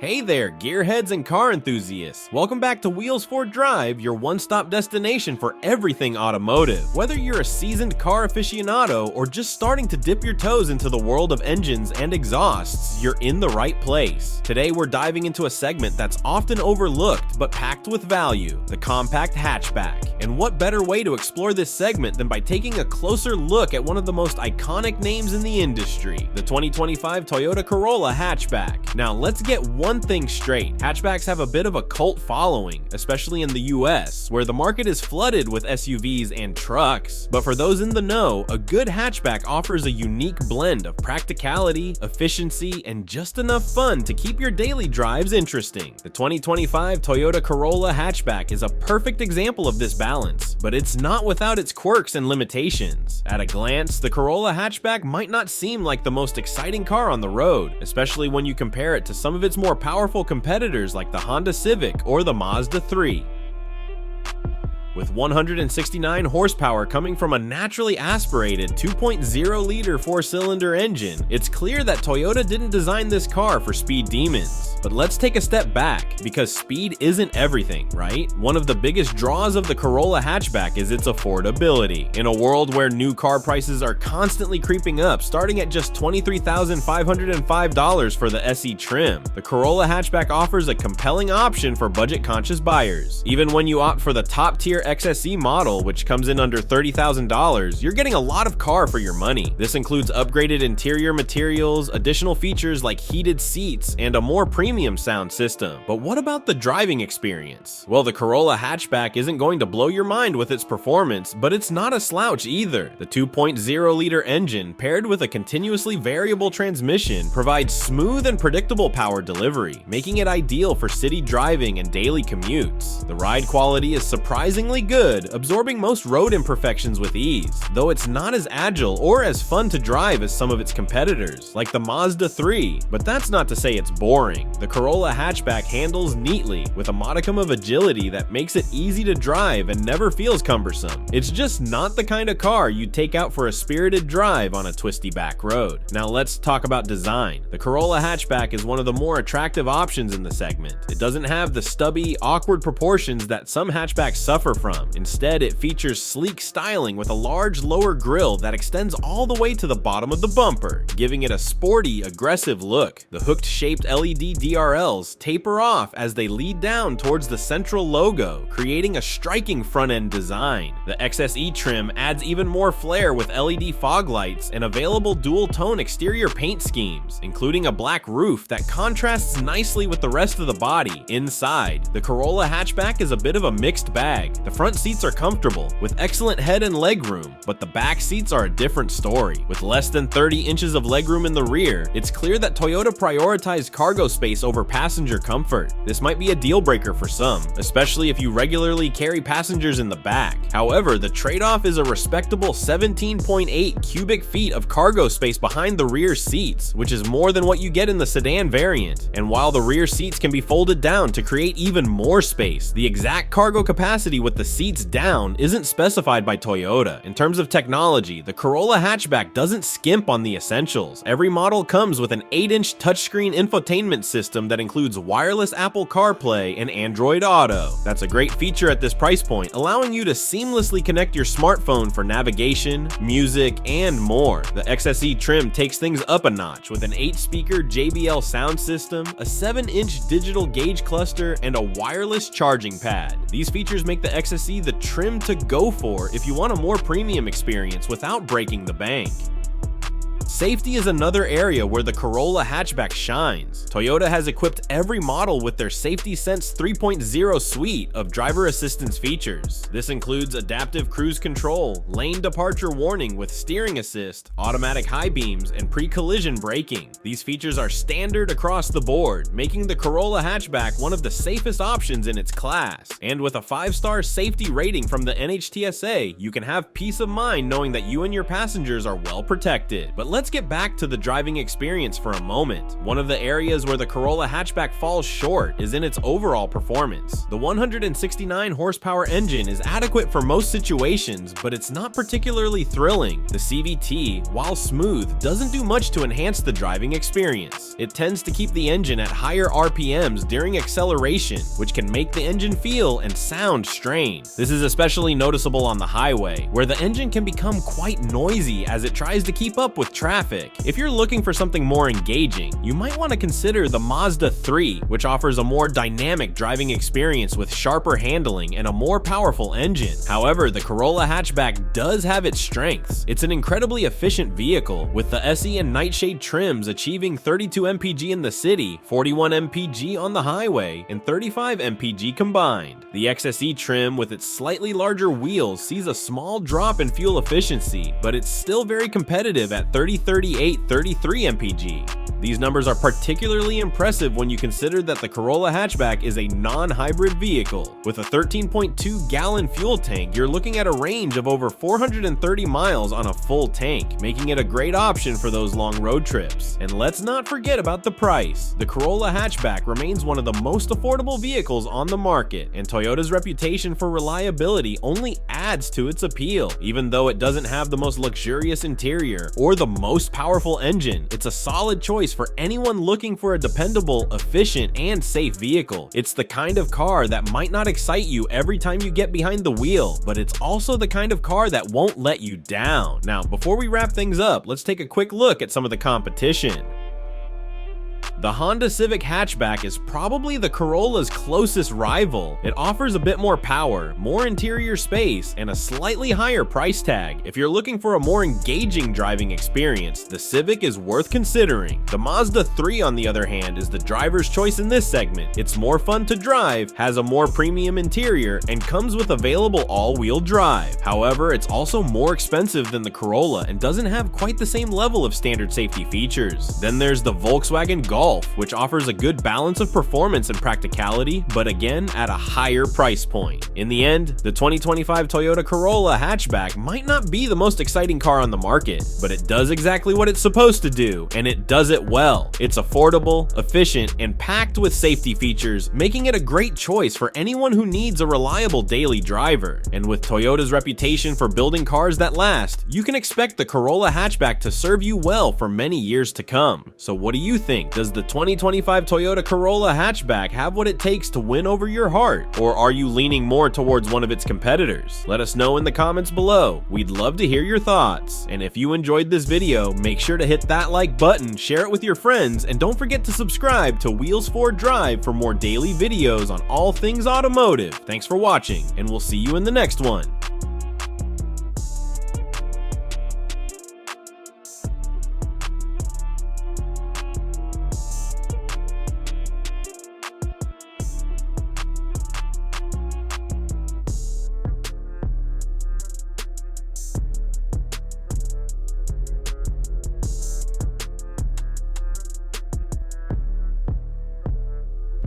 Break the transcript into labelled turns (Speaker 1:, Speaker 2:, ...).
Speaker 1: Hey there, gearheads and car enthusiasts! Welcome back to Wheels for Drive, your one-stop destination for everything automotive. Whether you're a seasoned car aficionado or just starting to dip your toes into the world of engines and exhausts, you're in the right place. Today we're diving into a segment that's often overlooked but packed with value, the compact hatchback. And what better way to explore this segment than by taking a closer look at one of the most iconic names in the industry, the 2025 Toyota Corolla Hatchback. Now let's get one thing straight. Hatchbacks have a bit of a cult following, especially in the US, where the market is flooded with SUVs and trucks. But for those in the know, a good hatchback offers a unique blend of practicality, efficiency, and just enough fun to keep your daily drives interesting. The 2025 Toyota Corolla Hatchback is a perfect example of this balance, but it's not without its quirks and limitations. At a glance, the Corolla Hatchback might not seem like the most exciting car on the road, especially when you compare it to some of its more powerful competitors like the Honda Civic or the Mazda 3. With 169 horsepower coming from a naturally aspirated 2.0-liter four-cylinder engine, it's clear that Toyota didn't design this car for speed demons. But let's take a step back, because speed isn't everything, right? One of the biggest draws of the Corolla hatchback is its affordability. In a world where new car prices are constantly creeping up, starting at just $23,505 for the SE trim, the Corolla hatchback offers a compelling option for budget-conscious buyers. Even when you opt for the top-tier XSE model, which comes in under $30,000, you're getting a lot of car for your money. This includes upgraded interior materials, additional features like heated seats, and a more premium sound system. But what about the driving experience? Well, the Corolla hatchback isn't going to blow your mind with its performance, but it's not a slouch either. The 2.0-liter engine, paired with a continuously variable transmission, provides smooth and predictable power delivery, making it ideal for city driving and daily commutes. The ride quality is surprisingly good, absorbing most road imperfections with ease, though it's not as agile or as fun to drive as some of its competitors, like the Mazda 3, but that's not to say it's boring. The Corolla hatchback handles neatly, with a modicum of agility that makes it easy to drive and never feels cumbersome. It's just not the kind of car you'd take out for a spirited drive on a twisty back road. Now let's talk about design. The Corolla hatchback is one of the more attractive options in the segment. It doesn't have the stubby, awkward proportions that some hatchbacks suffer from. Instead, it features sleek styling with a large lower grille that extends all the way to the bottom of the bumper, giving it a sporty, aggressive look. The hooked-shaped LED DRLs taper off as they lead down towards the central logo, creating a striking front-end design. The XSE trim adds even more flair with LED fog lights and available dual-tone exterior paint schemes, including a black roof that contrasts nicely with the rest of the body. Inside, the Corolla hatchback is a bit of a mixed bag. The front seats are comfortable, with excellent head and leg room, but the back seats are a different story. With less than 30 inches of legroom in the rear, it's clear that Toyota prioritized cargo space over passenger comfort. This might be a deal breaker for some, especially if you regularly carry passengers in the back. However, the trade-off is a respectable 17.8 cubic feet of cargo space behind the rear seats, which is more than what you get in the sedan variant. And while the rear seats can be folded down to create even more space, the exact cargo capacity with the seats down isn't specified by Toyota. In terms of technology, the Corolla hatchback doesn't skimp on the essentials. Every model comes with an 8-inch touchscreen infotainment system that includes wireless Apple CarPlay and Android Auto. That's a great feature at this price point, allowing you to seamlessly connect your smartphone for navigation, music, and more. The XSE trim takes things up a notch with an 8-speaker JBL sound system, a 7-inch digital gauge cluster, and a wireless charging pad. These features make the XSE the trim to go for if you want a more premium experience without breaking the bank. Safety is another area where the Corolla hatchback shines. Toyota has equipped every model with their Safety Sense 3.0 suite of driver assistance features. This includes adaptive cruise control, lane departure warning with steering assist, automatic high beams, and pre-collision braking. These features are standard across the board, making the Corolla hatchback one of the safest options in its class. And with a 5-star safety rating from the NHTSA, you can have peace of mind knowing that you and your passengers are well protected. But let's get back to the driving experience for a moment. One of the areas where the Corolla Hatchback falls short is in its overall performance. The 169 horsepower engine is adequate for most situations, but it's not particularly thrilling. The CVT, while smooth, doesn't do much to enhance the driving experience. It tends to keep the engine at higher RPMs during acceleration, which can make the engine feel and sound strained. This is especially noticeable on the highway, where the engine can become quite noisy as it tries to keep up with traffic. If you're looking for something more engaging, you might want to consider the Mazda 3, which offers a more dynamic driving experience with sharper handling and a more powerful engine. However, the Corolla Hatchback does have its strengths. It's an incredibly efficient vehicle, with the SE and Nightshade trims achieving 32 mpg in the city, 41 mpg on the highway, and 35 mpg combined. The XSE trim with its slightly larger wheels sees a small drop in fuel efficiency, but it's still very competitive at 38 33 mpg. These numbers are particularly impressive when you consider that the Corolla Hatchback is a non-hybrid vehicle. With a 13.2-gallon fuel tank, you're looking at a range of over 430 miles on a full tank, making it a great option for those long road trips. And let's not forget about the price. The Corolla Hatchback remains one of the most affordable vehicles on the market, and Toyota's reputation for reliability only adds to its appeal. Even though it doesn't have the most luxurious interior or the most powerful engine, it's a solid choice for anyone looking for a dependable, efficient, and safe vehicle. It's the kind of car that might not excite you every time you get behind the wheel, but it's also the kind of car that won't let you down. Now, before we wrap things up, let's take a quick look at some of the competition. The Honda Civic Hatchback is probably the Corolla's closest rival. It offers a bit more power, more interior space, and a slightly higher price tag. If you're looking for a more engaging driving experience, the Civic is worth considering. The Mazda 3, on the other hand, is the driver's choice in this segment. It's more fun to drive, has a more premium interior, and comes with available all-wheel drive. However, it's also more expensive than the Corolla and doesn't have quite the same level of standard safety features. Then there's the Volkswagen Golf, which offers a good balance of performance and practicality, but again at a higher price point. In the end, the 2025 Toyota Corolla Hatchback might not be the most exciting car on the market, but it does exactly what it's supposed to do, and it does it well. It's affordable, efficient, and packed with safety features, making it a great choice for anyone who needs a reliable daily driver. And with Toyota's reputation for building cars that last, you can expect the Corolla Hatchback to serve you well for many years to come. So what do you think? Does the 2025 Toyota Corolla Hatchback have what it takes to win over your heart? Or are you leaning more towards one of its competitors? Let us know in the comments below. We'd love to hear your thoughts. And if you enjoyed this video, make sure to hit that like button, share it with your friends, and don't forget to subscribe to Wheels 4 Drive for more daily videos on all things automotive. Thanks for watching, and we'll see you in the next one.